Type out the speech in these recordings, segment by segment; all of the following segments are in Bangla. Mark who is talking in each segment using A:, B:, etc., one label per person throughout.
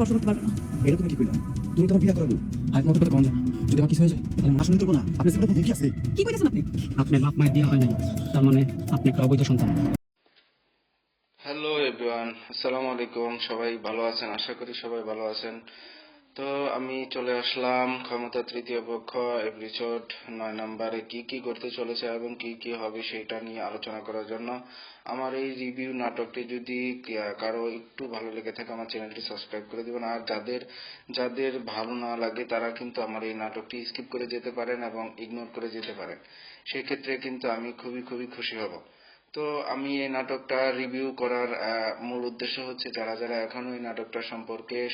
A: স্পর্শ করতে পারবে না।
B: এটা তুমি কি কইলা? তুমি তোমার বিয়া করাবো আর তোমার কথা কম না। যদি আমার কিছু হয়ে যায় তাহলে আসলে দেবো না। আপনি সেটা হুমকি আছে।
A: কি কইতেছেন আপনি?
C: আপনার বাপ মায়ের বিয়ে হয় নাই, তার মানে আপনি একটা অবৈধ সন্তান।
D: হ্যালো এভরিওয়ান, আসসালামু আলাইকুম। সবাই ভালো আছেন? আশা করি সবাই ভালো আছেন। তো আমি চলে আসলাম ক্ষমতা তৃতীয় পক্ষ এপিসোড 9 নম্বরে কি কি করতে চলেছে এবং কি কি হবে সেটা নিয়ে আলোচনা করার জন্য। আমার এই রিভিউ নাটকটি যদি কারো একটু ভালো লেগে থাকে আমার চ্যানেলটি সাবস্ক্রাইব করে দিবেন। আর যাদের যাদের ভালো না লাগে তারা কিন্তু আমার এই নাটকটি স্কিপ করে যেতে পারেন এবং ইগনোর করে যেতে পারেন। সেক্ষেত্রে কিন্তু আমি খুবই খুবই খুশি হব। তো আমি এই নাটকটা রিভিউ করার মূল উদ্দেশ্য হচ্ছে যারা যারা এখনো এই নাটকটা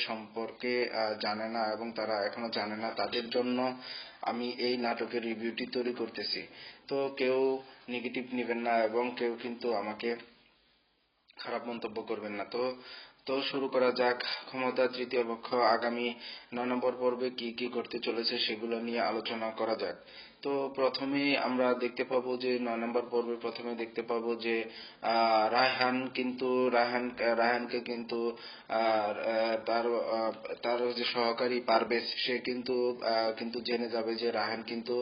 D: সম্পর্কে জানে না এবং তারা এখনো জানে না তাদের জন্য আমি এই নাটকের রিভিউটি তৈরি করতেছি। তো কেউ নেগেটিভ নেবেন না এবং কেউ কিন্তু আমাকে খারাপ মন্তব্য করবেন না। তো তো শুরু করা যাক। ক্ষমতা তৃতীয় পক্ষ আগামী 9 নম্বর পর্বে কি কি করতে চলেছে সেগুলো নিয়ে আলোচনা করা যাক। তো প্রথমে আমরা দেখতে পাবো যে 9 নম্বর পর্বে প্রথমে দেখতে পাবো যে রায়হানকে কিন্তু তার তার যে সহকারী পারভেজ সে কিন্তু জেনে যাবে যে রায়হান কিন্তু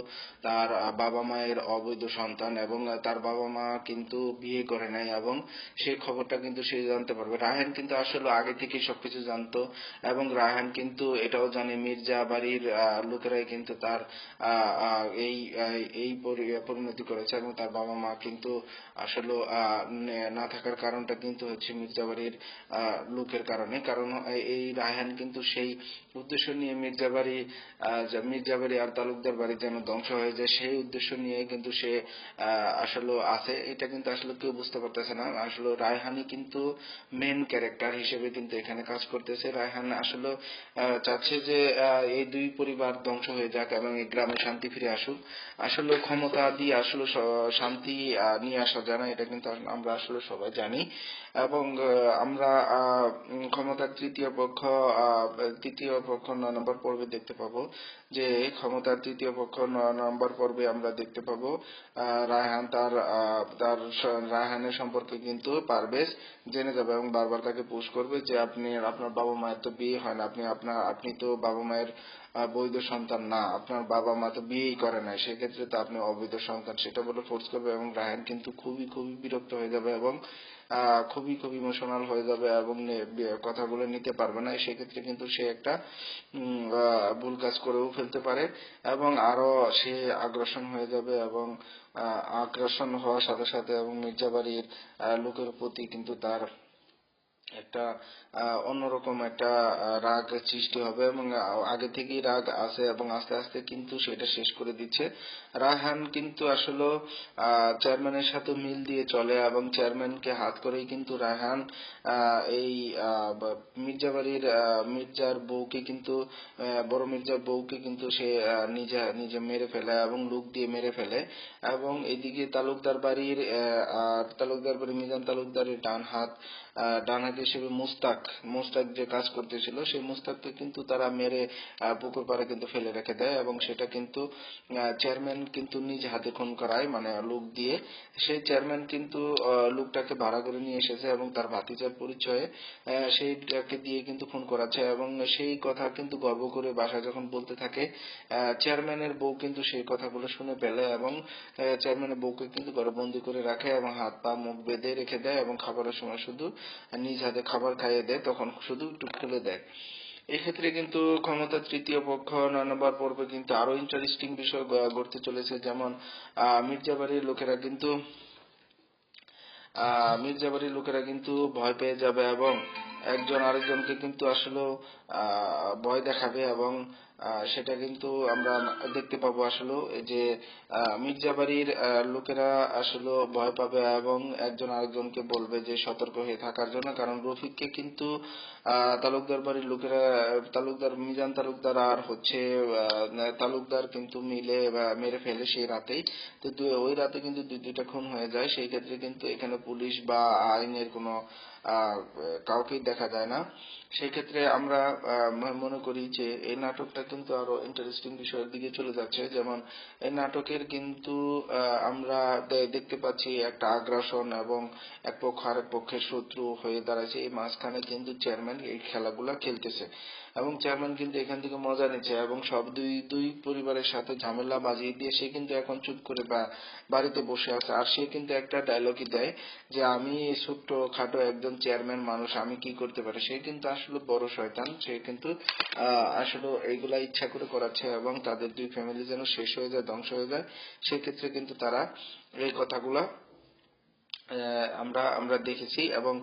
D: তার বাবা মায়ের অবৈধ সন্তান এবং তার বাবা মা কিন্তু বিয়ে করে নাই এবং সেই খবরটা কিন্তু সে জানতে পারবে। রায়হান কিন্তু আসলে আগে থেকে সবকিছু জানতো এবং রায়হান কিন্তু এটাও জানে মির্জা বাড়ির লোকেরাই কিন্তু তার এই এই পরিণতি করেছে এবং তার বাবা মা কিন্তু আসলে না থাকার কারণটা কিন্তু হচ্ছে মির্জা বাড়ির লোকের কারণে। কারণ এই রায়হান কিন্তু সেই উদ্দেশ্য নিয়ে মির্জা বাড়ি আর তালুকদার বাড়ি যেন ধ্বংস হয়ে যায় সেই উদ্দেশ্য নিয়ে কিন্তু সে আসলে আছে। এটা কিন্তু আসলে কেউ বুঝতে পারতেছে না। আসলে রায়হানই কিন্তু মেন ক্যারেক্টার হিসেবে কিন্তু এখানে কাজ করতেছে। রায়হান আসলে চাচ্ছে যে এই দুই পরিবার ধ্বংস হয়ে যাক এবং এই গ্রামে শান্তি ফিরে আসুক। আসলে ক্ষমতা দিয়ে আসলে শান্তি নিয়ে আসা যায় না, এটা কিন্তু আমরা আসলে সবাই জানি। এবং আমরা ক্ষমতার তৃতীয় পক্ষ 9 নম্বর পর্বে দেখতে পাবো যে ক্ষমতার তৃতীয় পক্ষ 9 নম্বর পর্বে আমরা দেখতে পাবো রায়হান রায়হানের সম্পর্কে কিন্তু পারভেজ জেনে যাবে এবং বারবার তাকে পুশ করবে যে আপনার বাবা মায়ের তো বিয়ে হয় না, আপনি তো বাবা মায়ের বৈধ সন্তান না, আপনার বাবা মা তো বিয়েই করে নাই, সেক্ষেত্রে তো আপনি অবৈধ সন্তান, সেটা বলে ফোর্স করবে এবং রায়হান কিন্তু খুবই খুবই বিরক্ত হয়ে যাবে এবং খুবই খুব ইমোশনাল হয়ে যাবে এবং কথাগুলো নিতে পারবে না। সেক্ষেত্রে কিন্তু সে একটা ভুল কাজ করেও ফেলতে পারে এবং আরো সে আগ্রাসন হয়ে যাবে এবং আগ্রাসন হওয়ার সাথে সাথে এবং মির্জাবাড়ির লোকের প্রতি কিন্তু তার একটা অন্যরকম একটা রাগ সৃষ্টি হবে এবং আগে থেকেই রাগ আছে এবং আস্তে আস্তে কিন্তু সেটা শেষ করে দিচ্ছে। রায়হান কিন্তু আসলে চেয়ারম্যানের সাথে মিল দিয়ে চলে এবং চেয়ারম্যানকে হাত করেই কিন্তু রায়হান এই মির্জার বউকে কিন্তু বড় মির্জার বউকে কিন্তু সে নিজে নিজে মেরে ফেলে এবং লুক দিয়ে মেরে ফেলে এবং এদিকে তালুকদার বাড়ি মিজান তালুকদারের ডান হাত হিসেবে মুস্তাক যে কাজ করতেছিল সেই মুস্তাককে কিন্তু তারা মেরে পুকুর পাড়ে কিন্তু ফেলে রেখে দেয় এবং সেটা কিন্তু চেয়ারম্যান কিন্তু নিজ হাতে খুন করায়, মানে লোক দিয়ে। সেই চেয়ারম্যান কিন্তু লোকটাকে ভাড়া করে নিয়ে এসেছে এবং তার ভাতিজার পরিচয়ে সেইটাকে দিয়ে কিন্তু খুন করাচ্ছে এবং সেই কথা কিন্তু গর্ব করে বাসায় যখন বলতে থাকে চেয়ারম্যানের বউ কিন্তু সেই কথাগুলো শুনে ফেলে এবং চেয়ারম্যানের বউকে কিন্তু ঘরে বন্দি করে রাখে এবং হাত পা মুখ বেঁধে রেখে দেয় এবং খাবারের সময় শুধু নিজ হাতে খাবার খাইয়ে দেয়, তখন শুধু একটু খুলে দেয়। এক্ষেত্রে কিন্তু ক্ষমতার তৃতীয় পক্ষ 9 নম্বর পর্বে কিন্তু আরো ইন্টারেস্টিং বিষয় ঘটতে চলেছে। যেমন মির্জাবাড়ির লোকেরা কিন্তু ভয় পেয়ে যাবে এবং একজন আরেকজনকে কিন্তু আসলে ভয় দেখাবে এবং সেটা কিন্তু আমরা দেখতে পাবো আসলে যে মির্জাবাড়ির লোকেরা আসলে ভয় পাবে এবং একজন আরেকজনকে বলবে যে সতর্ক হয়ে থাকার জন্য। কারণ রফিককে কিন্তু তালুকদার বাড়ির লোকেরা মিজান তালুকদার আর হচ্ছে তালুকদার কিন্তু মিলে মেরে ফেলে সেই রাতেই। তো ওই রাতে কিন্তু দুইটা খুন হয়ে যায়। সেই ক্ষেত্রে কিন্তু এখানে পুলিশ বা আইনের কোনো কাউকেই দেখা যায় না। সেই ক্ষেত্রে আমরা মনে করি যে এই নাটকটা কিন্তু আরো ইন্টারেস্টিং বিষয়ের দিকে চলে যাচ্ছে। যেমন এই নাটকের কিন্তু আমরা দেখতে পাচ্ছি একটা আগ্রাসন এবং এক পক্ষ আরেক পক্ষের শত্রু হয়ে দাঁড়াচ্ছে। এই মাঝখানে কিন্তু চেয়ারম্যান এই খেলাগুলা খেলতেছে এবং চেয়ারম্যান কিন্তু এখান থেকে মজা নিচ্ছে এবং সব দুই দুই পরিবারের সাথে ঝামেলা বাজিয়ে দিয়ে সে কিন্তু এখন চুপ করে বাড়িতে বসে আছে। আর সে কিন্তু একটা ডায়লগই দেয় যে আমি ছোট্ট খাটো একজন চেয়ারম্যান মানুষ, আমি কি করতে পারি। সে কিন্তু আসলে বড় শয়তান। সে কিন্তু আসলে এইগুলা ইচ্ছা করে করাচ্ছে এবং তাদের দুই ফ্যামিলি যেন শেষ হয়ে যায়, ধ্বংস হয়ে যায়। সেক্ষেত্রে কিন্তু তারা এই কথাগুলা আমরা আমরা দেখেছি এবং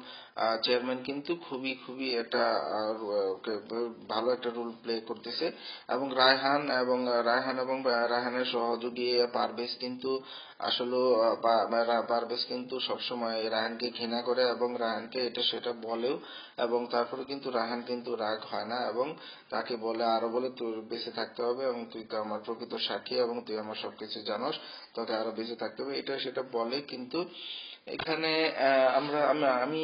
D: চেয়ারম্যান কিন্তু খুবই খুবই একটা ভালো একটা রোল প্লে করতেছে এবং রায়হান এবং রায়হানের সহযোগী পারভেজ কিন্তু আসলে পারভেজ কিন্তু সবসময় রায়হানকে ঘৃণা করে এবং রায়হানকে এটা সেটা বলেও এবং তারপরে কিন্তু রায়হান কিন্তু রাগ হয় না এবং তাকে আরো বলে তোর বেঁচে থাকতে হবে এবং তুই তো আমার প্রকৃত সাক্ষী এবং তুই আমার সবকিছু জানোস, তোকে আরো বেঁচে থাকতে হবে, এটা সেটা বলে। কিন্তু এখানে আমি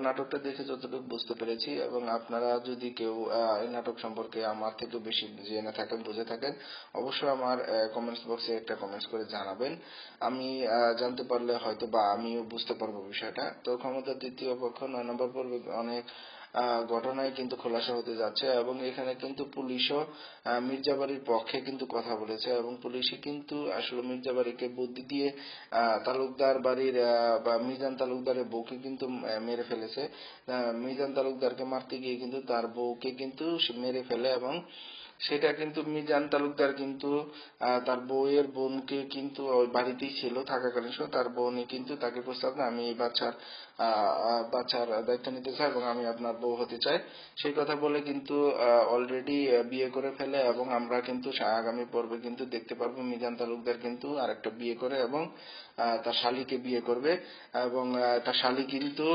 D: নাটকটা দেখে যতটুকু বুঝতে পেরেছি এবং আপনারা যদি কেউ এই নাটক সম্পর্কে আমার থেকে বেশি জেনে থাকেন, বুঝে থাকেন, অবশ্যই আমার কমেন্টস বক্সে একটা কমেন্টস করে জানাবেন। আমি জানতে পারলে হয়তো বা আমিও বুঝতে পারবো বিষয়টা। তো ক্ষমতার দ্বিতীয় পক্ষ 9 নম্বর পর্বে অনেক ঘটনায় কিন্তু খোলাসা হতে যাচ্ছে এবং এখানে কিন্তু পুলিশও মির্জাবাড়ির পক্ষে কিন্তু কথা বলেছে এবং পুলিশই কিন্তু আসলে মির্জাবাড়িকে বুদ্ধি দিয়ে তালুকদার বাড়ির বা মিজান তালুকদারের বউকে কিন্তু মেরে ফেলেছে। মিজান তালুকদারকে মারতে গিয়ে কিন্তু তার বউকে কিন্তু সে মেরে ফেলে এবং সেটা কিন্তু মিজান তালুকদার কিন্তু তার বউয়ের বোনকে কিন্তু ওই বাড়িতেই ছিল থাকাকালীন সময় তার বোনই কিন্তু তাকে প্রস্তাব দেয় আমি এই বাচ্চার দায়িত্ব নিতে চাই এবং আমি আপনার বউ হতে চাই। সেই কথা বলে কিন্তু অলরেডি বিয়ে করে ফেলে এবং আমরা কিন্তু আগামী পর্বে কিন্তু দেখতে পারবো মিজান তালুকদার কিন্তু আরেকটা বিয়ে করে এবং তার শালীকে বিয়ে করবে এবং তার শালী কিন্তু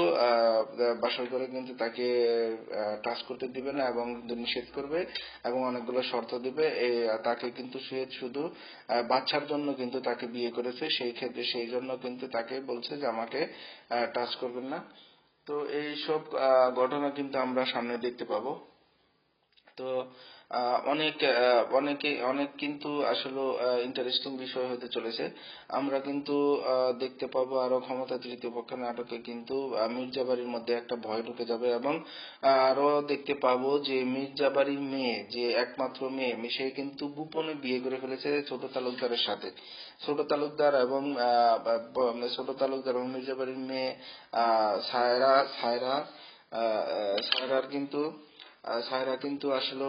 D: বাসর করে কিন্তু তাকে টাচ করতে দিবে না এবং নিষেধ করবে এবং অনেকগুলো শর্ত দিবে। তাকে কিন্তু সে শুধু বাচ্চার জন্য কিন্তু তাকে বিয়ে করেছে, সেই ক্ষেত্রে সেই জন্য কিন্তু তাকে বলছে যে আমাকে টাচ করবেন না। তো এই সব ঘটনা কিন্তু আমরা সামনে দেখতে পাবো। তো অনেক কিন্তু আসলে ইন্টারেস্টিং বিষয় হতে চলেছে। আমরা কিন্তু দেখতে পাবো আরো ক্ষমতা তৃতীয় পক্ষের নাটকে কিন্তু মির্জাবাড়ির মধ্যে একটা ভয় ঢুকে যাবে এবং আরো দেখতে পাবো যে মির্জাবাড়ির মেয়ে যে একমাত্র মেয়ে সে কিন্তু গোপনে বিয়ে করে ফেলেছে ছোট তালুকদারের সাথে। ছোট তালুকদার এবং মির্জাবাড়ির মেয়ে সায়রা কিন্তু আসলে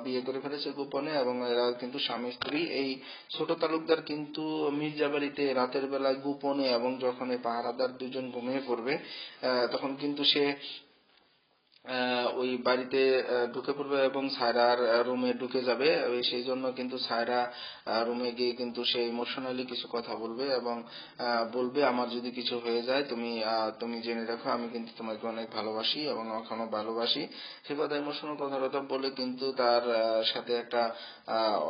D: বিয়ে করে ফেলেছে গোপনে এবং এরা কিন্তু স্বামী স্ত্রী। এই ছোট তালুকদার কিন্তু মির্জাবাড়িতে রাতের বেলায় গোপনে এবং যখন এই পাহারাদার দুজন ঘুমিয়ে পড়বে তখন কিন্তু সে ওই বাড়িতে ঢুকে পড়বে এবং সায়রার রুমে ঢুকে যাবে। সেই জন্য কিন্তু সায়রা রুমে গিয়ে কিন্তু সে ইমোশনালি কিছু কথা বলবে এবং বলবে আমার যদি কিছু হয়ে যায় তুমি জেনে রাখো আমি কিন্তু তোমাকে অনেক ভালোবাসি এবং এখনো ভালোবাসি। সে কথা ইমোশনাল কথা বলে কিন্তু তার সাথে একটা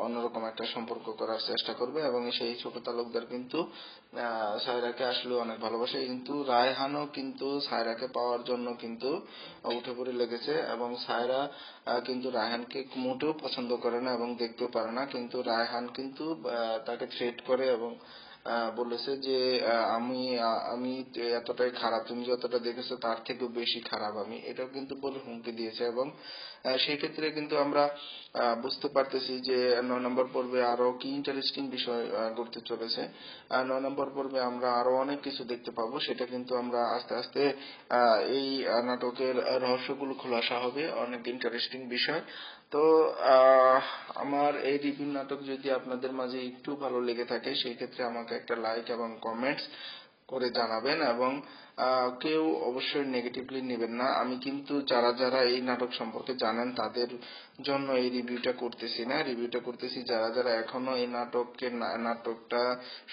D: অন্যরকম একটা সম্পর্ক করার চেষ্টা করবে এবং সেই ছোট তালুকদার কিন্তু সায়রাকে আসলে অনেক ভালোবাসে। কিন্তু রায়হানও কিন্তু সায়রাকে পাওয়ার জন্য কিন্তু উঠে পড়ে লেগেছে এবং সায়রা কিন্তু রায়হানকে মোটেও পছন্দ করে না এবং দেখতেও পারে না। কিন্তু রায়হান কিন্তু তাকে থ্রেট করে এবং বলেছে যে আমি আমি এতটাই খারাপ, তুমি যতটা দেখেছো তার থেকেও বেশি খারাপ আমি, এটাও কিন্তু বলে হুমকি দিয়েছে এবং সেই ক্ষেত্রে কিন্তু আমরা বুঝতে পারতেছি যে 9 নম্বর পর্বে আরো কি ইন্টারেস্টিং বিষয় ঘটতে চলেছে। 9 নম্বর পর্বে আমরা আরো অনেক কিছু দেখতে পাবো, সেটা কিন্তু আমরা আস্তে আস্তে এই নাটকের রহস্যগুলো খোলাসা হবে, অনেক ইন্টারেস্টিং বিষয়। তো আমার এই রিভিউ নাটক যদি আপনাদের মাঝে একটু ভালো লেগে থাকে সেই ক্ষেত্রে আমাকে একটা লাইক এবং কমেন্টস করে জানাবেন এবং কেউ অবশ্যই নেগেটিভলি নেবেন না। আমি কিন্তু যারা যারা এই নাটক সম্পর্কে জানেন তাদের জন্য এই রিভিউটা করতেছি না, রিভিউটা করতেছি যারা যারা এখনো এই নাটকটা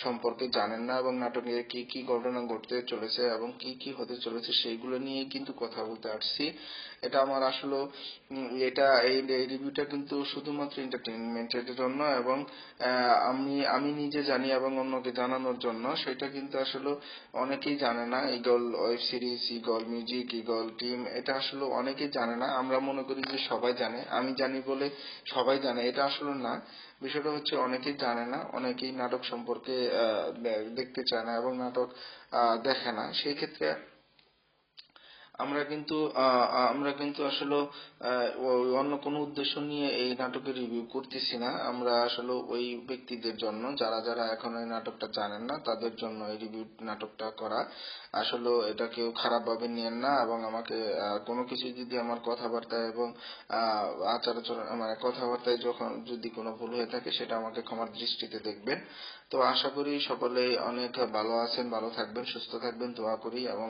D: সম্পর্কে জানেন না এবং নাটকে কি কি ঘটনা ঘটতে চলেছে এবং কি কি হতে চলেছে সেইগুলো নিয়ে কিন্তু কথা বলতে আসছি। এটা আমার আসলে এই রিভিউটা কিন্তু শুধুমাত্র এন্টারটেইনমেন্টের জন্য এবং আমি নিজে জানি এবং অন্যকে জানানোর জন্য। সেটা কিন্তু আসলে অনেকেই জানে না, এই eagle web series, eagle music, eagle team, এটা আসলে অনেকেই জানে না। আমরা মনে করি যে সবাই জানে, আমি জানি বলে সবাই জানে, এটা আসলে না। বিষয়টা হচ্ছে অনেকেই জানে না, অনেকেই নাটক সম্পর্কে দেখতে চায় না এবং নাটক দেখে না। সেই ক্ষেত্রে আমরা কিন্তু আসলে অন্য কোনো উদ্দেশ্য নিয়ে এই নাটকের রিভিউ করতেছি না। আমরা আসলে ওই ব্যক্তিদের জন্য, যারা যারা এখন এই নাটকটা জানেন না, তাদের জন্য এই রিভিউ নাটকটা করা। আসলে এটা কেউ খারাপ ভাবে নিয়েন না এবং আমাকে কোনো কিছু যদি আমার কথাবার্তায় এবং আচার আচরণ, মানে কথাবার্তায় যখন যদি কোনো ভুল হয়ে থাকে, সেটা আমাকে ক্ষমার দৃষ্টিতে দেখবেন। তো আশা করি সকলে অনেক ভালো আছেন, ভালো থাকবেন, সুস্থ থাকবেন, দোয়া করি এবং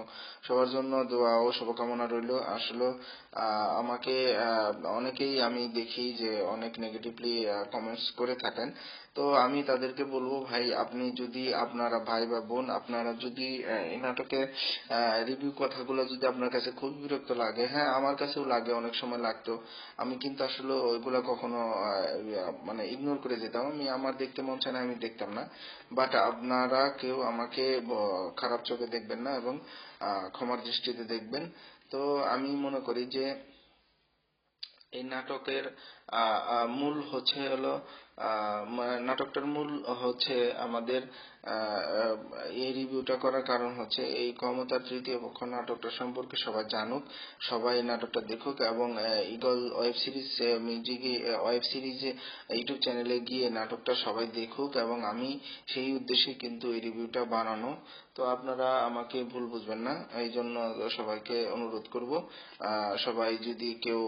D: সবার জন্য দোয়া ও শুভকামনা রইল। আসলে আমাকে অনেকেই আমি দেখি যে অনেক নেগেটিভলি কমেন্টস করে থাকেন। তো আমি তাদেরকে বলবো, ভাই আপনি যদি, আপনারা ভাই বা বোন, আপনারা যদি এই নাটকের রিভিউ কথাগুলো যদি আপনার কাছে খুব বিরক্ত লাগে, হ্যাঁ আমার কাছেও লাগে, অনেক সময় লাগতো, আমি কিন্তু আসলে ওইগুলা কখনো মানে ইগনোর করে যেতাম। আমি, আমার দেখতে মন চায় না, আমি দেখতাম না। বাট আপনারা কেউ আমাকে খারাপ চোখে দেখবেন না এবং ক্ষমার দৃষ্টিতে দেখবেন। তো আমি মনে করি যে এই নাটকের মূল হচ্ছে হলো, নাটকটার মূল হচ্ছে আমাদের এই রিভিউটা করার কারণ হচ্ছে এই ক্ষমতার তৃতীয় পক্ষ নাটকটা সম্পর্কে সবাই জানুক, সবাই নাটকটা দেখুক এবং eagle web series music web সিরিজে ইউটিউব চ্যানেলে গিয়ে নাটকটা সবাই দেখুক এবং আমি সেই উদ্দেশ্যে কিন্তু এই রিভিউটা বানানো। তো আপনারা আমাকে ভুল বুঝবেন না, এই জন্য সবাইকে অনুরোধ করব, সবাই যদি কেউ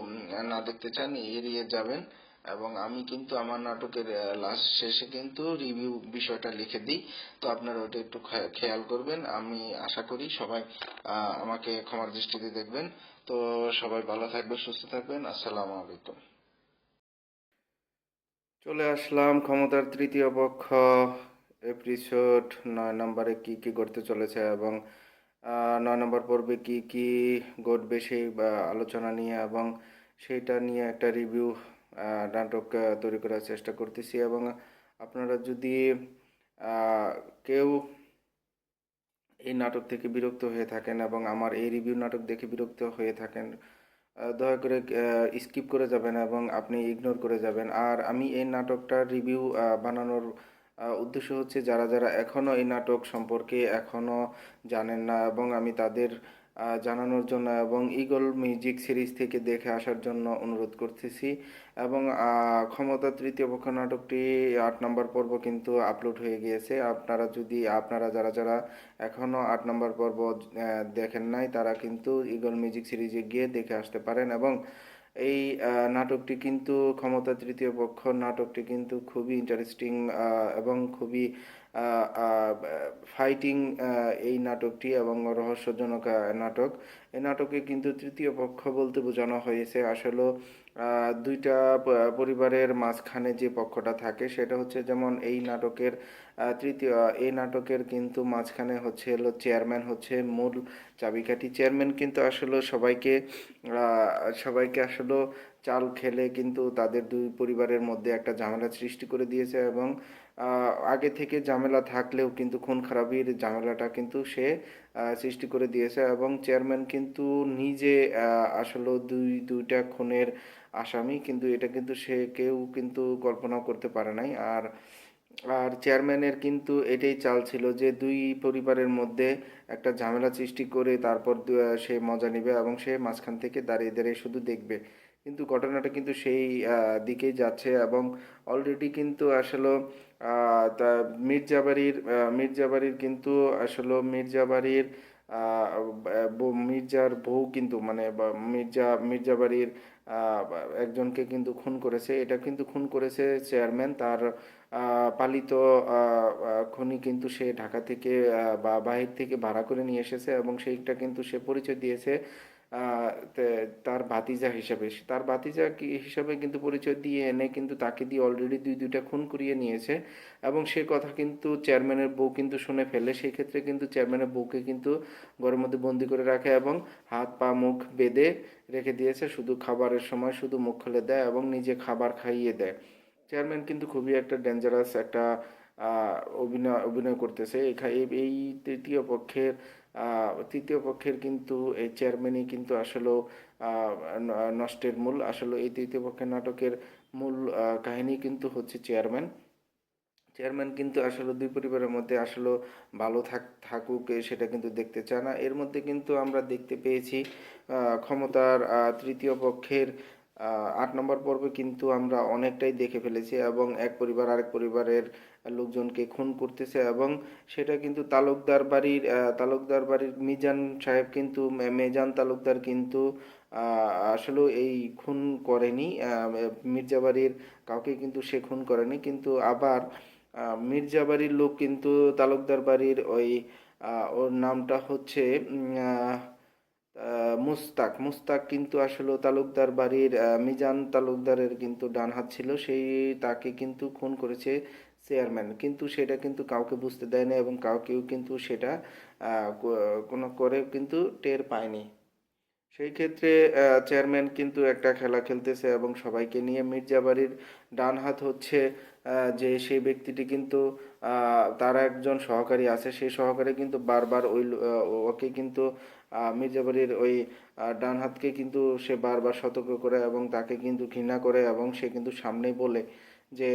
D: না দেখতে চান এড়িয়ে যাবেন। এবং আমি কিন্তু আমার নাটকের লাস্ট শেষে কিন্তু রিভিউ বিষয়টা লিখে দিই। তো আপনারা ওটা একটু খেয়াল করবেন। আমি আশা করি সবাই আমাকে ক্ষমার দৃষ্টিতে দেখবেন। তো সবাই ভালো থাকবেন, সুস্থ থাকবেন। আসসালামু আলাইকুম। চলে আসলাম ক্ষমতার তৃতীয় পক্ষ এপিসোড 9 নম্বরে কি কি করতে চলেছে এবং 9 নম্বর পর্বে কি কি ঘটবে সেই আলোচনা নিয়ে এবং সেইটা নিয়ে একটা রিভিউ নাটক তৈরি করার চেষ্টা করতেছি। এবং আপনারা যদি আহ, কেউ এই নাটক থেকে বিরক্ত হয়ে থাকেন এবং আমার এই রিভিউ নাটক দেখে বিরক্ত হয়ে থাকেন, দয়া করে স্কিপ করে যাবেন এবং আপনি ইগনোর করে যাবেন। আর আমি এই নাটকটার রিভিউ বানানোর উদ্দেশ্য হচ্ছে যারা যারা এখনও এই নাটক সম্পর্কে এখনও জানেন না এবং আমি তাদের জানানোর জন্য এবং ইগল মিউজিক সিরিজ থেকে দেখে আসার জন্য অনুরোধ করতেছি। এবং ক্ষমতা তৃতীয় পক্ষ নাটকটি 8 নম্বর পর্ব কিন্তু আপলোড হয়ে গিয়েছে। আপনারা যারা যারা এখনও 8 নম্বর পর্ব দেখেন নাই, তারা কিন্তু ইগল মিউজিক সিরিজে গিয়ে দেখে আসতে পারেন। এবং এই নাটকটি কিন্তু ক্ষমতা তৃতীয় পক্ষ নাটকটি কিন্তু খুবই ইন্টারেস্টিং এবং খুবই ফাইটিং এই নাটকটি এবং রহস্যজনক নাটক। এই নাটকে কিন্তু তৃতীয় পক্ষ বলতে বোঝানো হয়েছে আসলে দুইটা পরিবারের মাঝখানে যে পক্ষটা থাকে সেটা হচ্ছে, যেমন এই নাটকের কিন্তু মাঝখানে হচ্ছে হলো চেয়ারম্যান হচ্ছে মূল চাবিকাঠি। চেয়ারম্যান কিন্তু আসলে সবাইকে আসলে চাল খেলে কিন্তু তাদের দুই পরিবারের মধ্যে একটা ঝামেলা সৃষ্টি করে দিয়েছে এবং আগে থেকে ঝামেলা থাকলেও কিন্তু খুন খারাপির ঝামেলাটা কিন্তু সে সৃষ্টি করে দিয়েছে। এবং চেয়ারম্যান কিন্তু নিজে আসলে দুইটা খুনের আসামি, কিন্তু এটা কিন্তু সে কেউ কিন্তু কল্পনাও করতে পারে নাই। আর আর চেয়ারম্যানের কিন্তু এটাই চাল ছিল যে দুই পরিবারের মধ্যে একটা ঝামেলা সৃষ্টি করে তারপর সে মজা নেবে এবং সে মাঝখান থেকে দাঁড়িয়ে দাঁড়িয়ে শুধু দেখবে। কিন্তু ঘটনাটা কিন্তু সেই দিকেই যাচ্ছে এবং অলরেডি কিন্তু আসলে তা মির্জাবাড়ির কিন্তু আসলে মির্জার বউ কিন্তু মানে মির্জাবাড়ির একজনকে কিন্তু খুন করেছে। এটা কিন্তু খুন করেছে চেয়ারম্যান, তার পালিত খুনি কিন্তু সে ঢাকা থেকে বা বাহির থেকে ভাড়া করে নিয়ে এসেছে এবং সেইটা কিন্তু সে পরিচয় দিয়েছে তার ভাতিজা হিসাবে। তার ভাতিজা হিসাবে কিন্তু পরিচয় দিয়ে এনে কিন্তু তাকে দিয়ে অলরেডি দুইটা খুন করিয়ে নিয়েছে এবং সে কথা কিন্তু চেয়ারম্যানের বউ কিন্তু শুনে ফেলে। সেই ক্ষেত্রে কিন্তু চেয়ারম্যানের বউকে কিন্তু ঘরের মধ্যে বন্দি করে রাখে এবং হাত পা মুখ বেঁধে রেখে দিয়েছে, শুধু খাবারের সময় শুধু মুখ খুলে দেয় এবং নিজে খাবার খাইয়ে দেয়। চেয়ারম্যান কিন্তু খুবই একটা ডেঞ্জারাস একটা অভিনয় করতেছে। এই তৃতীয় পক্ষের তৃতীয় পক্ষের কিন্তু এই চেয়ারম্যানই কিন্তু আসলেও নষ্টের মূল। আসলে এই তৃতীয় পক্ষের নাটকের মূল কাহিনী কিন্তু হচ্ছে চেয়ারম্যান। চেয়ারম্যান কিন্তু আসলে দুই পরিবারের মধ্যে আসলে ভালো থাকুক সেটা কিন্তু দেখতে চায় না। এর মধ্যে কিন্তু আমরা দেখতে পেয়েছি ক্ষমতার তৃতীয় পক্ষের ৮ নম্বর পর্বে কিন্তু আমরা অনেকটাই দেখে ফেলেছি এবং এক পরিবার আরেক পরিবারের লোকজনকে খুন করতেছে এবং সেটা কিন্তু তালুকদার বাড়ির মিজান সাহেব কিন্তু মেজান তালুকদার কিন্তু আসলে এই খুন করেনি। মির্জাবাড়ির কাউকে কিন্তু সে খুন করেনি, কিন্তু আবার মির্জা বাড়ির লোক কিন্তু তালুকদার বাড়ির ওই ওর নামটা হচ্ছে মুস্তাক কিন্তু আসলে তালুকদার বাড়ির মিজান তালুকদারের কিন্তু ডান হাত ছিল, সেই তাকে কিন্তু খুন করেছে চেয়ারম্যান, কিন্তু সেটা কিন্তু কাউকে বুঝতে দেয় না এবং কাউকেও কিন্তু সেটা কোনো করে কিন্তু টের পায়নি। সেই ক্ষেত্রে চেয়ারম্যান কিন্তু একটা খেলা খেলতেছে এবং সবাইকে নিয়ে। মির্জাবাড়ির ডান হাত হচ্ছে যে সেই ব্যক্তিটি কিন্তু তার একজন সহকারী আছে, সেই সহকারী কিন্তু বারবার ওকে কিন্তু মির্জাবাড়ির ওই ডান হাতকে কিন্তু সে বারবার সতর্ক করে এবং তাকে কিন্তু ঘৃণা করে এবং সে কিন্তু সামনেই বলে যে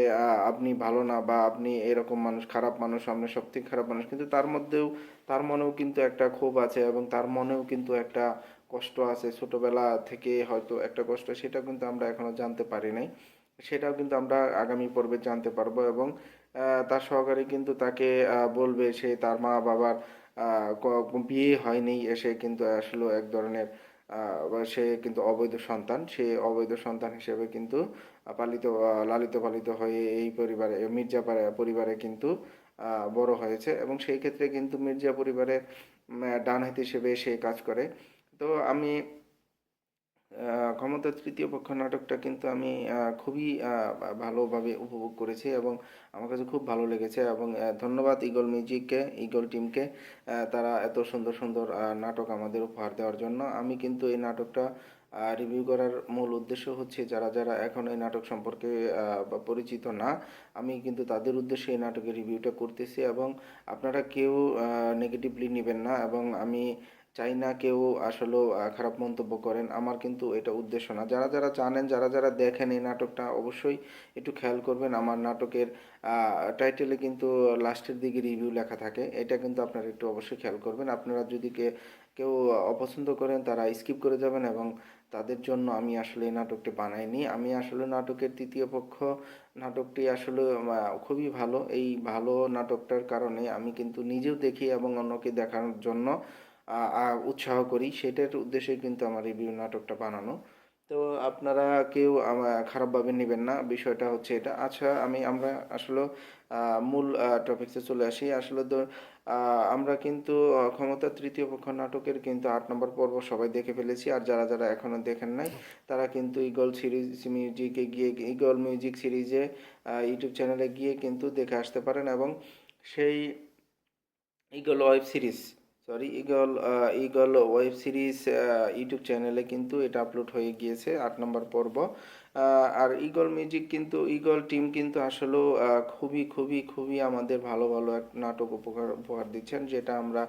D: আপনি ভালো না বা আপনি এরকম মানুষ, খারাপ মানুষ, আপনি সবথেকে খারাপ মানুষ, কিন্তু তার মনেও কিন্তু একটা ক্ষোভ আছে এবং তার মনেও কিন্তু একটা কষ্ট আছে, ছোটবেলা থেকে হয়তো একটা কষ্ট, সেটা কিন্তু আমরা এখনো জানতে পারি নাই। সেটাও কিন্তু আমরা আগামী পর্বে জানতে পারবো এবং তার সহকারী কিন্তু তাকে বলবে সে তার মা বাবার বিয়ে হয়নি, এসে কিন্তু আসলে এক ধরনের সে কিন্তু অবৈধ সন্তান, সে অবৈধ সন্তান হিসেবে কিন্তু লালিত পালিত হয়ে এই পরিবারে পরিবারে কিন্তু বড় হয়েছে এবং সেই ক্ষেত্রে কিন্তু মির্জা পরিবারের ডান হাত হিসেবে সে কাজ করে। তো আমি ক্ষমতা তৃতীয় পক্ষ নাটকটা কিন্তু আমি খুবই ভালোভাবে উপভোগ করেছি এবং আমার কাছে খুব ভালো লেগেছে এবং ধন্যবাদ ঈগল টিমকে, তারা এত সুন্দর সুন্দর নাটক আমাদের উপহার দেওয়ার জন্য। আমি কিন্তু এই নাটকটা রিভিউ করার মূল উদ্দেশ্য হচ্ছে যারা যারা এখন এই নাটক সম্পর্কে বা পরিচিত না, আমি কিন্তু তাদের উদ্দেশ্যে এই নাটকের রিভিউটা করতেছি এবং আপনারা কেউ নেগেটিভলি নেবেন না এবং আমি চাই না কেউ আসলেও খারাপ মন্তব্য করেন, আমার কিন্তু এটা উদ্দেশ্য না। যারা যারা জানেন, যারা যারা দেখেন এই নাটকটা, অবশ্যই একটু খেয়াল করবেন আমার নাটকের টাইটেলে কিন্তু লাস্টের দিকে রিভিউ লেখা থাকে, এটা কিন্তু আপনারা একটু অবশ্যই খেয়াল করবেন। আপনারা যদি কেউ অপছন্দ করেন তারা স্কিপ করে যাবেন এবং তাদের জন্য আমি আসলে এই নাটকটি বানাইনি। আমি আসলে নাটকের তৃতীয় পক্ষ নাটকটি আসলে খুবই ভালো। এই ভালো নাটকটার কারণে আমি কিন্তু নিজেও দেখি এবং অন্যকে দেখানোর জন্য উৎসাহ করি, সেটার উদ্দেশ্যে কিন্তু আমার রিভিউ নাটকটা বানানো। তো আপনারা কেউ খারাপভাবে নেবেন না, বিষয়টা হচ্ছে এটা। আচ্ছা, আমরা আসলে মূল টপিকসে চলে আসি। আসলে আমরা কিন্তু ক্ষমতা তৃতীয় পক্ষ নাটকের কিন্তু ৮ নম্বর পর্ব সবাই দেখে ফেলেছি, আর যারা যারা এখনো দেখেন নাই তারা কিন্তু ঈগল মিউজিক সিরিজে ইউটিউব চ্যানেলে গিয়ে কিন্তু দেখে আসতে পারেন এবং সেই eagle web series eagle web series YouTube চ্যানেলে কিন্তু এটা আপলোড হয়ে গিয়েছে ৮ নম্বর পর্ব। আর ঈগল টিম কিন্তু আসলেও খুবই খুবই খুবই আমাদের ভালো ভালো এক নাটক উপহার দিচ্ছেন, যেটা আমরা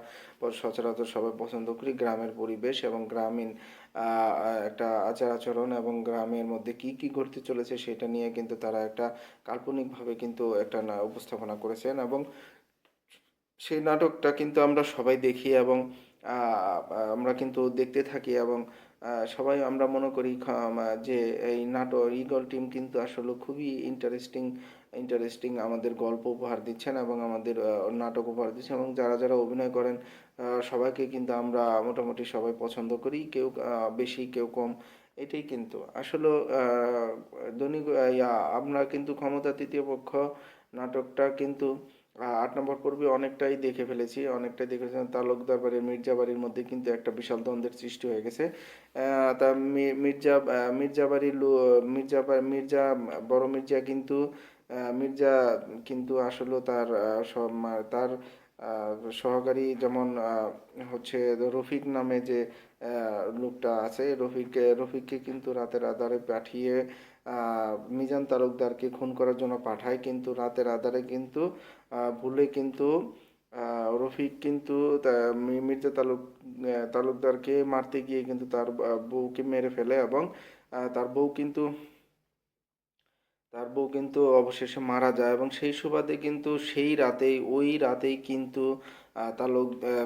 D: সচরাচর সবাই পছন্দ করি। গ্রামের পরিবেশ এবং গ্রামীণ একটা আচার আচরণ এবং গ্রামের মধ্যে কি কি ঘটতে চলেছে সেটা নিয়ে কিন্তু তারা একটা কাল্পনিকভাবে কিন্তু একটা উপস্থাপনা করেছেন এবং সেই নাটকটা কিন্তু আমরা সবাই দেখি এবং আমরা কিন্তু দেখতে থাকি এবং সবাই আমরা মনে করি যে এই ঈগল টিম কিন্তু আসলে খুবই ইন্টারেস্টিং আমাদের গল্প উপহার দিচ্ছেন এবং আমাদের নাটক উপহার দিচ্ছেন এবং যারা যারা অভিনয় করেন সবাইকে কিন্তু আমরা মোটামুটি সবাই পছন্দ করি, কেউ বেশি কেউ কম, এটাই কিন্তু আসলে দৈনিক আমরা কিন্তু ক্ষমতা তৃতীয় পক্ষ নাটকটা কিন্তু ৮ নম্বর পর্বে অনেকটাই দেখে ফেলেছি। তালুকদার বাড়ির মির্জা বাড়ির মধ্যে কিন্তু একটা বিশাল দ্বন্দ্বের সৃষ্টি হয়ে গেছে। তা মির্জা বাড়ির মির্জা বড় মির্জা কিন্তু মির্জা কিন্তু আসলে তার সহকারী যেমন হচ্ছে রফিক নামে যে লোকটা আছে, রফিককে কিন্তু রাতের আধারে পাঠিয়ে মিজান তালুকদারকে খুন করার জন্য পাঠায়, কিন্তু রাতের আধারে কিন্তু ভুলে কিন্তু রফিক কিন্তু মির্জা তালুকদারকে মারতে গিয়ে কিন্তু তার বউকে মেরে ফেলে এবং আহ, তার বউ কিন্তু তার বউ কিন্তু অবশেষে মারা যায় এবং সেই সুবাদে কিন্তু ওই রাতেই কিন্তু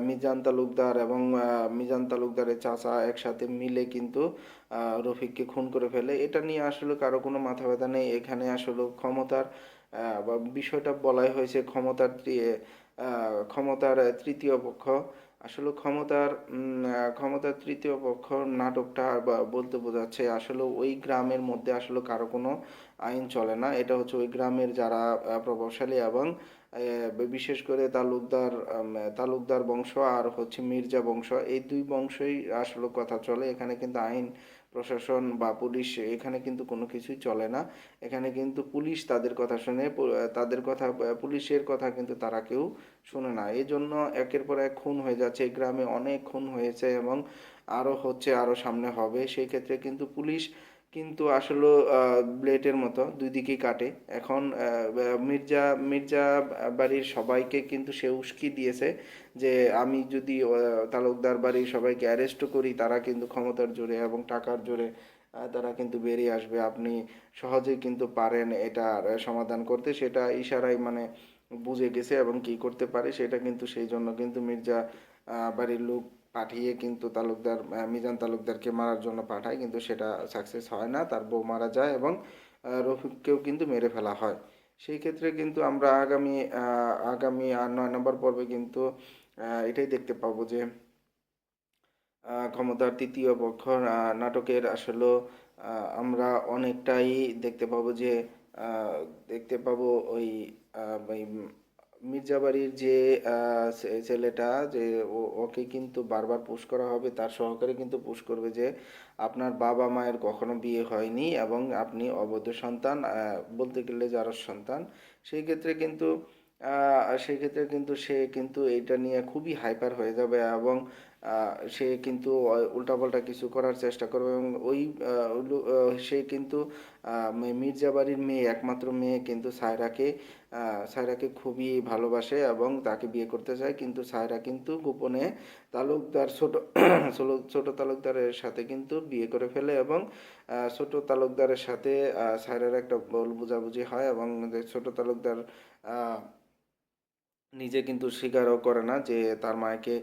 D: মিজান তালুকদার এবং মিজান তালুকদারের চাচা একসাথে মিলে কিন্তু রফিককে খুন করে ফেলে। এটা নিয়ে আসলে কারো কোনো মাথা ব্যথা নেই। এখানে আসলে ক্ষমতার বা বিষয়টা বলাই হয়েছে ক্ষমতার তৃতীয় পক্ষ। আসলে ক্ষমতার তৃতীয় পক্ষ নাটকটা বলতে বোঝাচ্ছে আসলে ওই গ্রামের মধ্যে আসলে কারো কোনো আইন চলে না। এটা হচ্ছে ওই গ্রামের যারা প্রভাবশালী এবং বিশেষ করে তালুকদার বংশ আর হচ্ছে মির্জা বংশ, এই দুই বংশই আসলে কথা চলে। এখানে কিন্তু আইন প্রশাসন বা পুলিশ এখানে কিন্তু কোনো কিছুই চলে না। এখানে কিন্তু পুলিশ তাদের কথা শুনে পুলিশের কথা কিন্তু তারা কেউ শুনে না। এই জন্য একের পর এক খুন হয়ে যাচ্ছে। এই গ্রামে অনেক খুন হয়েছে এবং আরো হচ্ছে, আরো সামনে হবে। সেই ক্ষেত্রে কিন্তু পুলিশ কিন্তু আসলে ব্লেডের মতো দুই দিকেই কাটে। এখন মির্জা বাড়ির সবাইকে কিন্তু সে উস্কি দিয়েছে যে আমি যদি তালুকদার বাড়ির সবাইকে অ্যারেস্টও করি, তারা কিন্তু ক্ষমতার জোরে এবং টাকার জোরে তারা কিন্তু বেরিয়ে আসবে। আপনি সহজেই কিন্তু পারেন এটার সমাধান করতে। সেটা ইশারায় মানে বুঝে গেছে এবং কি করতে পারে সেটা কিন্তু সেই জন্য কিন্তু মির্জা বাড়ির লোক পাঠিয়ে কিন্তু মিজান তালুকদারকে মারার জন্য পাঠায়, কিন্তু সেটা সাকসেস হয় না। তার বউ মারা যায় এবং রফিককেও কিন্তু মেরে ফেলা হয়। সেই ক্ষেত্রে কিন্তু আমরা আগামী 9 নম্বর পর্বে কিন্তু এটাই দেখতে পাবো যে ক্ষমতার তৃতীয় পক্ষ নাটকের আসলে আমরা অনেকটাই দেখতে পাবো যে দেখতে পাবো ওই ওই মির্জাবাড়ির যে ছেলেটা যে ওকে কিন্তু বারবার পুশ করা হবে, তার সহকারী কিন্তু পুশ করবে যে আপনার বাবা মায়ের কখনো বিয়ে হয়নি এবং আপনি অবৈধ সন্তান, বলতে গেলে যার সন্তান। সেই ক্ষেত্রে কিন্তু সে কিন্তু এটা নিয়ে খুবই হাইপার হয়ে যাবে এবং সে কিন্তু উল্টাপাল্টা কিছু করার চেষ্টা করবে এবং সে কিন্তু মির্জা বাড়ির মেয়ে, একমাত্র মেয়ে কিন্তু সায়রাকে খুবই ভালোবাসে এবং তাকে বিয়ে করতে চায়, কিন্তু সায়রা কিন্তু গোপনে ছোট তালুকদারের সাথে কিন্তু বিয়ে করে ফেলে এবং ছোট তালুকদারের সাথে সায়রার একটা ভুল বোঝাবুঝি হয় এবং ছোট তালুকদার আহ, নিজে কিন্তু স্বীকারও করে না যে তার মাকে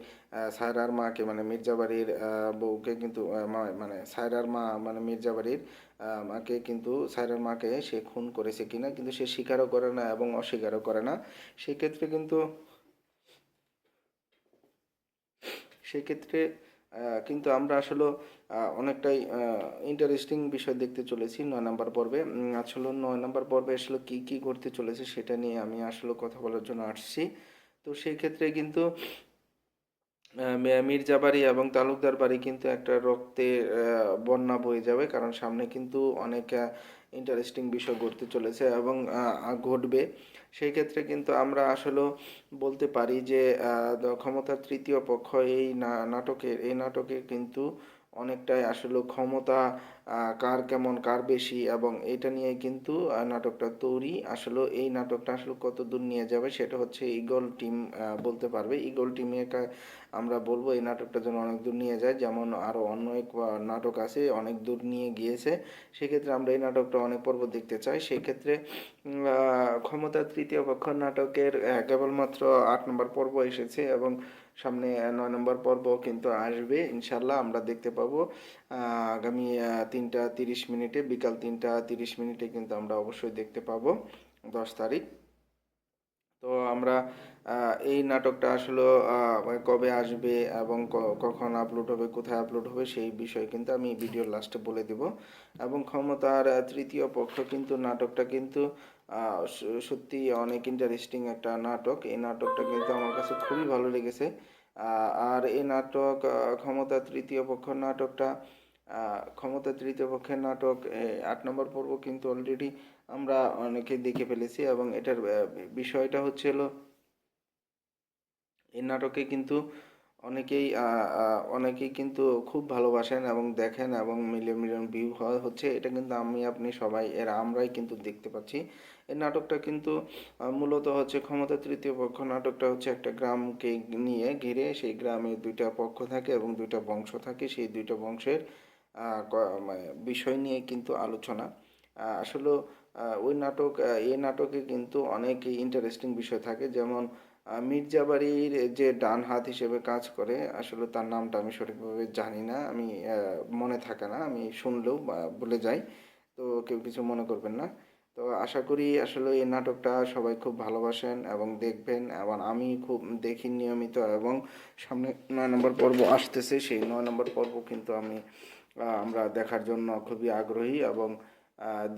D: সায়রার মাকে মানে মির্জাবাড়ির বউকে কিন্তু মানে সায়রার মা মানে মির্জাবাড়ির মাকে কিন্তু সায়রার মাকে সে খুন করেছে কিনা কিন্তু সে স্বীকারও করে না এবং অস্বীকারও করে না। সেক্ষেত্রে কিন্তু সেক্ষেত্রে কিন্তু আমরা আসলে অনেকটাই ইন্টারেস্টিং বিষয় দেখতে চলেছি 9 নম্বর পর্বে। আসলে 9 নম্বর পর্বে আসলে কি কি ঘটতে চলেছে সেটা নিয়ে আমি আসলে কথা বলার জন্য আসছি। তো সেই ক্ষেত্রে কিন্তু মির্জা বাড়ি এবং তালুকদার বাড়ি কিন্তু একটা রক্তের বন্যা বয়ে যাবে, কারণ সামনে কিন্তু অনেক ইন্টারেস্টিং বিষয় ঘটতে চলেছে এবং ঘটবে। সেই ক্ষেত্রে কিন্তু আমরা আসলে বলতে পারি যে ক্ষমতার তৃতীয় পক্ষ এই নাটকে কিন্তু অনেকটাই আসলে ক্ষমতা কার কেমন কার বেশি এবং এটা নিয়ে কিন্তু নাটকটা তৈরি। আসলে এই নাটকটা আসলে কত দূর নিয়ে যাবে সেটা হচ্ছে ঈগল টিম বলতে পারবে। ঈগল টিমের আমরা বলবো এই নাটকটা যেন অনেক দূর নিয়ে যায়, যেমন আরো অন্য এক নাটক আছে অনেক দূর নিয়ে গিয়েছে। সেক্ষেত্রে আমরা এই নাটকটা অনেক পর্ব দেখতে চাই। সেক্ষেত্রে ক্ষমতার তৃতীয় পক্ষ নাটকের কেবলমাত্র 8 নম্বর পর্ব এসেছে এবং সামনে 9 নম্বর পর্ব কিন্তু আসবে ইনশাল্লাহ। আমরা দেখতে পাবো আগামী 3টা 30 মিনিটে, বিকাল 3টা 30 মিনিটে কিন্তু আমরা অবশ্যই দেখতে পাবো 10 তারিখ। তো আমরা এই নাটকটা আসলে কবে আসবে এবং কখন আপলোড হবে, কোথায় আপলোড হবে সেই বিষয়ে কিন্তু আমি ভিডিওর লাস্টে বলে দেব। এবং ক্ষমতার তৃতীয় পক্ষ কিন্তু নাটকটা কিন্তু সত্যি অনেক ইন্টারেস্টিং একটা নাটক। এই নাটকটা কিন্তু আমার কাছে খুবই ভালো লেগেছে। আর এই নাটক ক্ষমতার তৃতীয় পক্ষ নাটকটা ক্ষমতার তৃতীয় পক্ষের নাটক 8 নম্বর পর্ব কিন্তু অলরেডি আমরা অনেকে দেখে ফেলেছি এবং এটার বিষয়টা হচ্ছে হলো এই নাটকে কিন্তু অনেকেই কিন্তু খুব ভালোবাসেন এবং দেখেন এবং মিলিয়ন মিলিয়ন ভিউ হচ্ছে, এটা কিন্তু আমি আপনি সবাই আমরাই কিন্তু দেখতে পাচ্ছি। এই নাটকটা কিন্তু মূলত হচ্ছে ক্ষমতা তৃতীয় পক্ষ। নাটকটা হচ্ছে একটা গ্রামকে নিয়ে ঘিরে, সেই গ্রামে দুইটা পক্ষ থাকে এবং দুইটা বংশ থাকে, সেই দুইটা বংশের বিষয় নিয়ে কিন্তু আলোচনা। আসলে এই নাটকে কিন্তু অনেক ইন্টারেস্টিং বিষয় থাকে, যেমন মির্জা বাড়ির যে ডান হাত হিসেবে কাজ করে, আসলে তার নামটা আমি সঠিকভাবে জানি না, আমি মনে থাকে না, আমি শুনলেও ভুলে যাই, তো কেউ কিছু মনে করবেন না। তো আশা করি আসলে এই নাটকটা সবাই খুব ভালোবাসেন এবং দেখবেন, এবং আমি খুব দেখি নিয়মিত, এবং সামনে 9 নম্বর পর্ব আসতেছে, সেই 9 নম্বর পর্ব কিন্তু আমরা দেখার জন্য খুবই আগ্রহী, এবং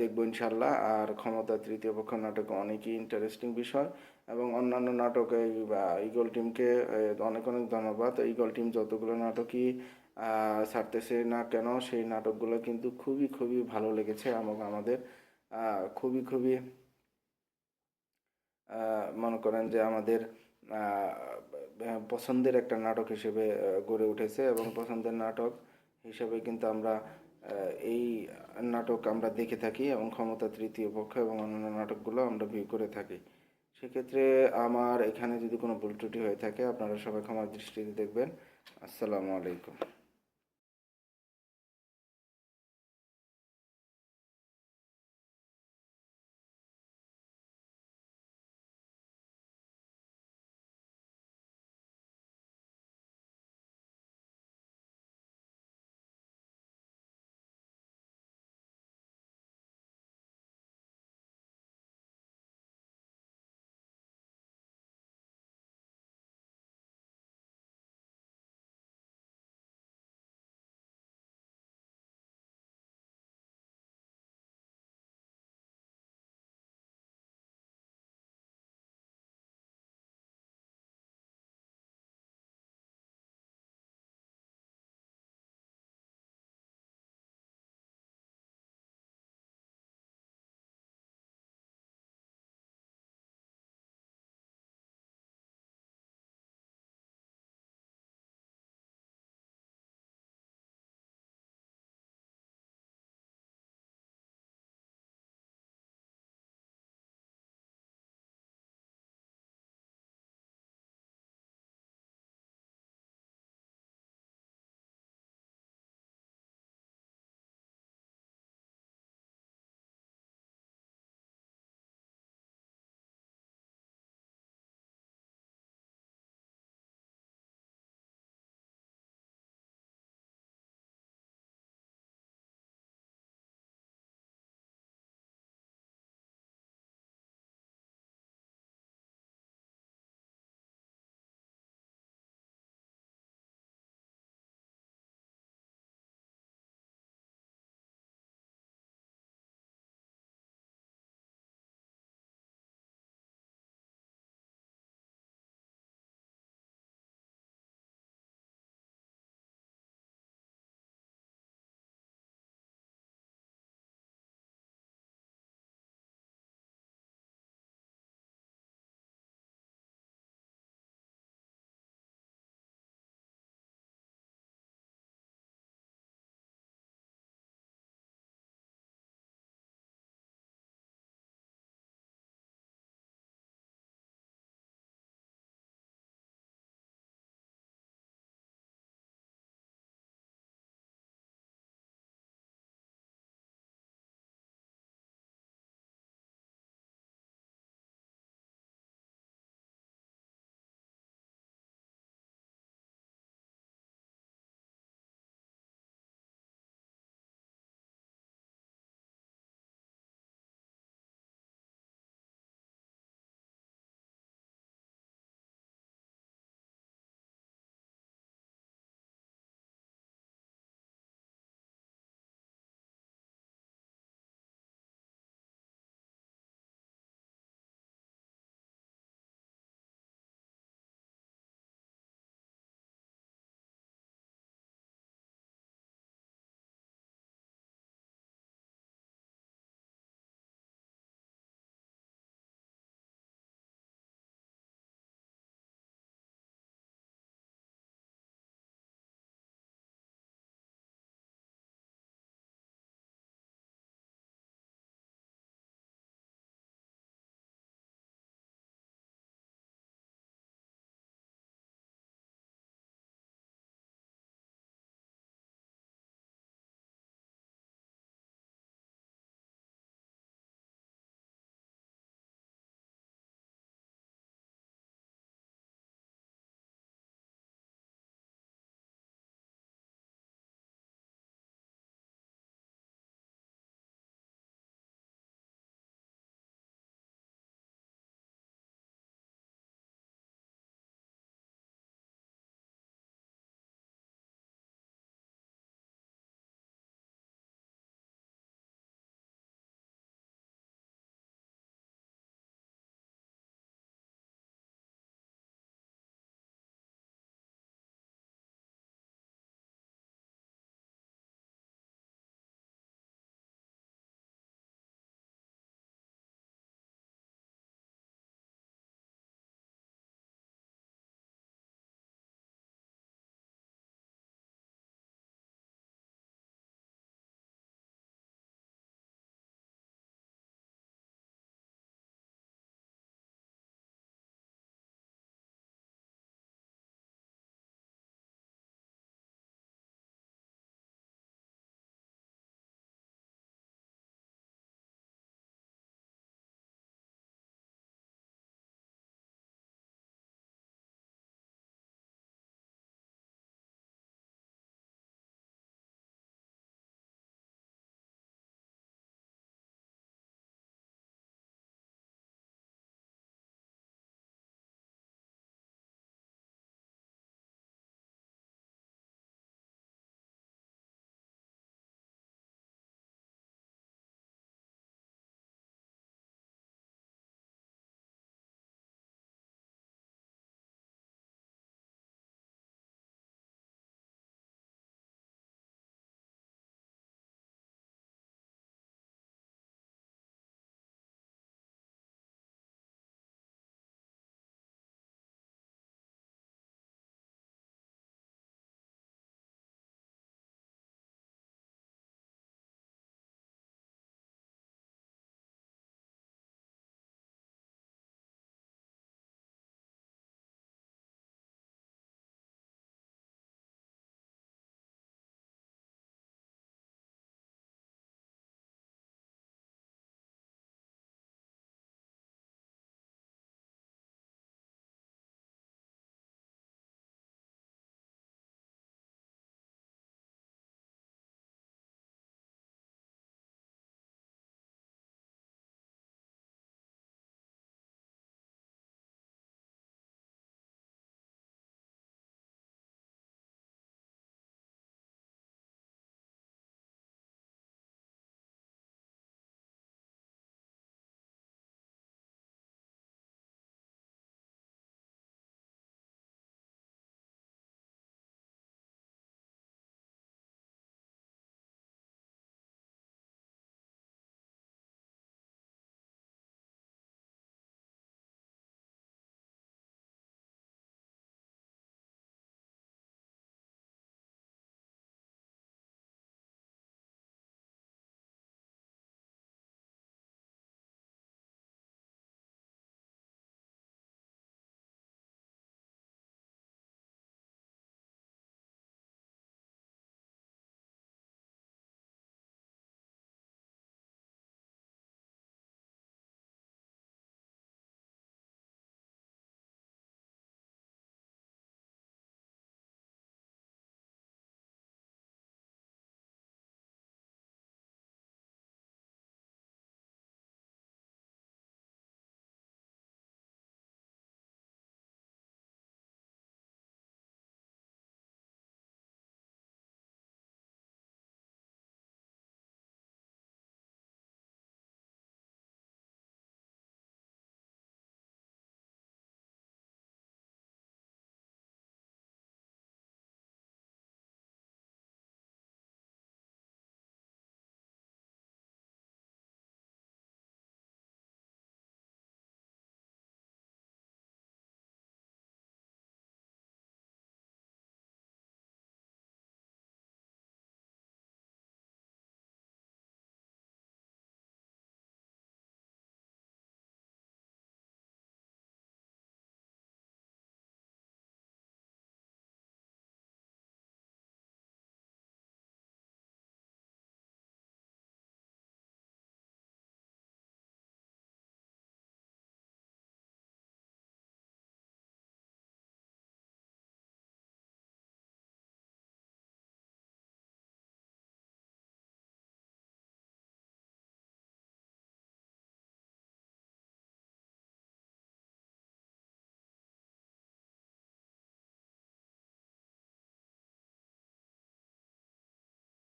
D: দেখবো ইনশাল্লাহ। আর ক্ষমতা তৃতীয় পক্ষ নাটক অনেকই ইন্টারেস্টিং বিষয়, এবং অন্যান্য নাটকে ইগল টিমকে অনেক অনেক ধন্যবাদ। ইগল টিম যতগুলো নাটকই ছাড়তেছে না কেন, সেই নাটকগুলো কিন্তু খুবই খুবই ভালো লেগেছে, এবং আমাদের খুবই খুবই মনে করেন যে আমাদের পছন্দের একটা নাটক হিসেবে গড়ে উঠেছে, এবং পছন্দের নাটক হিসেবে কিন্তু আমরা এই নাটক আমরা দেখে থাকি, এবং ক্ষমতা তৃতীয় পক্ষ এবং অন্যান্য নাটকগুলো আমরা ভিউ করে থাকি। সেক্ষেত্রে আমার এখানে যদি কোনো ভুল ত্রুটি হয়ে থাকে, আপনারা সবাই ক্ষমার দৃষ্টিতে দেখবেন। আসসালামু আলাইকুম।